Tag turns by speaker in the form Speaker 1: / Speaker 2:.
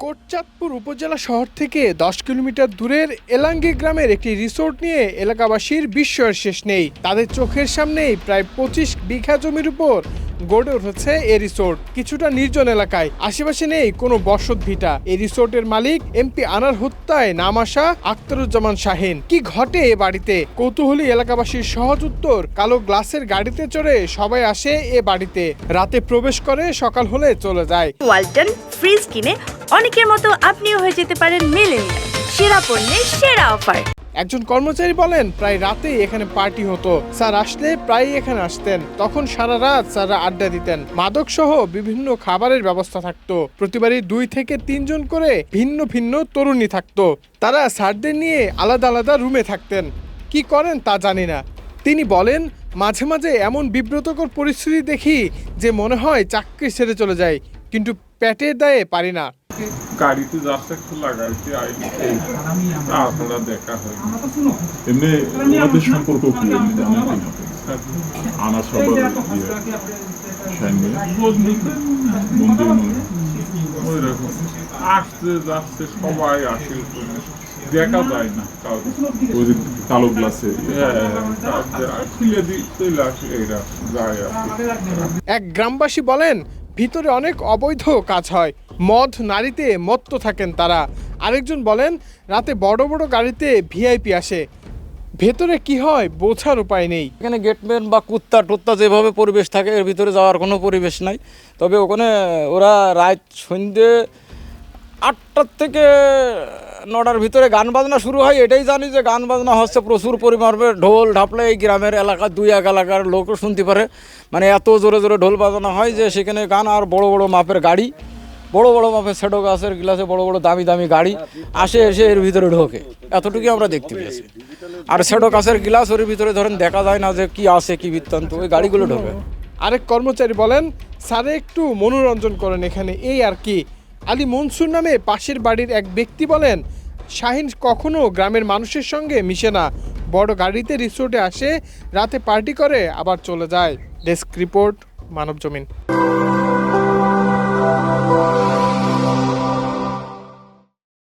Speaker 1: কোটচাঁদপুর উপজেলা শহর থেকে ১০ কিলোমিটার দূরের এলাঙ্গি গ্রামের একটি রিসোর্ট নিয়ে এলাকাবাসীর বিস্ময়ের শেষ নেই। তাদের চোখের সামনেই প্রায় ২৫ বিঘা জমির উপর গড়ে উঠেছে এ রিসোর্ট। কিছুটা নির্জন এলাকায়, আশেপাশে নেই কোনো বসত ভিটা। এই রিসোর্টের মালিক এমপি আনার হত্যায় নাম আসা আখতারুজ্জামান শাহিন। কি ঘটে এ বাড়িতে? কৌতূহলী এলাকাবাসীর সহজ উত্তর, কালো গ্লাসের গাড়িতে চড়ে সবাই আসে এ বাড়িতে, রাতে প্রবেশ করে, সকাল হলে চলে যায়।
Speaker 2: ওয়ালটন ফ্রিজ কিনে অনেকের মতো আপনিও হয়ে যেতে পারেন মিলেনিয়াল। সেরা পণ্যের সেরা অফার।
Speaker 1: একজন কর্মচারী বলেন, প্রায় রাতেই এখানে পার্টি হতো। স্যার আসলে প্রায়ই এখানে আসতেন। তখন সারা রাত স্যাররা আড্ডা দিতেন। মাদক সহ বিভিন্ন খাবারের ব্যবস্থা থাকতো। প্রতিবারই 2 থেকে 3 জন করে ভিন্ন ভিন্ন তরুণী থাকতো। তারা স্যারদের নিয়ে আলাদা আলাদা রুমে থাকতেন। কি করেন তা জানি না। তিনি বলেন, মাঝে মাঝে এমন বিব্রতকর পরিস্থিতি দেখি যে মনে হয় চাকরি ছেড়ে চলে যায়, কিন্তু পেটের দায়ে পারি না।
Speaker 3: গাড়িতে যাচ্ছে খোলা গাড়িতে আইনি আপনারা দেখা হয় এমনি ওনাদের সম্পর্ক কি এমনি জানেন আনা সবার বন্ধু ওই রকম আসতে যাচ্ছে সবাই আসে, দেখা যায় না কালো গ্লাসে খুলে দিই চলে আসে, এরা যায়।
Speaker 1: এক গ্রামবাসী বলেন, ভিতরে অনেক অবৈধ কাজ হয়, মদ নারীতে মত্ত থাকেন তারা। আরেকজন বলেন, রাতে বড় বড় গাড়িতে ভিআইপি আসে। ভেতরে কি হয় বোঝার উপায় নেই।
Speaker 4: এখানে গেটম্যান বা কুত্তা টুত্তা যেভাবে পরিবেশ থাকে এর ভিতরে যাওয়ার কোনো পরিবেশ নাই। তবে ওখানে ওরা রাত সন্ধ্যে 8টার থেকে 9টার ভিতরে গান বাজনা শুরু হয়। এটাই জানি যে গান বাজনা হচ্ছে প্রচুর পরিমাণে, ঢোল ঢাপলে এই গ্রামের এলাকা 2-1 এলাকার লোকও শুনতে পারে। মানে এত জোরে জোরে ঢোল বাজানো হয় যে সেখানে গান, আর বড় বড় মাপের গাড়ি, বড় বড় মাপের সেটো গাছের গ্লাসে বড় বড় দামি দামি গাড়ি আসে, এসে এর ভিতরে ঢোকে। এতটুকু আমরা দেখতে পেয়েছি। আর সেটো গাছের গ্লাস ওর ভিতরে ধরেন দেখা যায় না যে কি আছে কি বৃত্তান্ত, ওই গাড়িগুলো ঢোকে।
Speaker 1: আরেক কর্মচারী বলেন, স্যারে একটু মনোরঞ্জন করেন এখানে, এই আর কি। আলী মনসুর নামে পাশের বাড়ির এক ব্যক্তি বলেন, শাহিন কখনো গ্রামের মানুষের সঙ্গে মিশে না। বড় গাড়িতে রিসোর্টে আসে, রাতে পার্টি করে, আবার চলে যায়। Desk report, Manabzamin.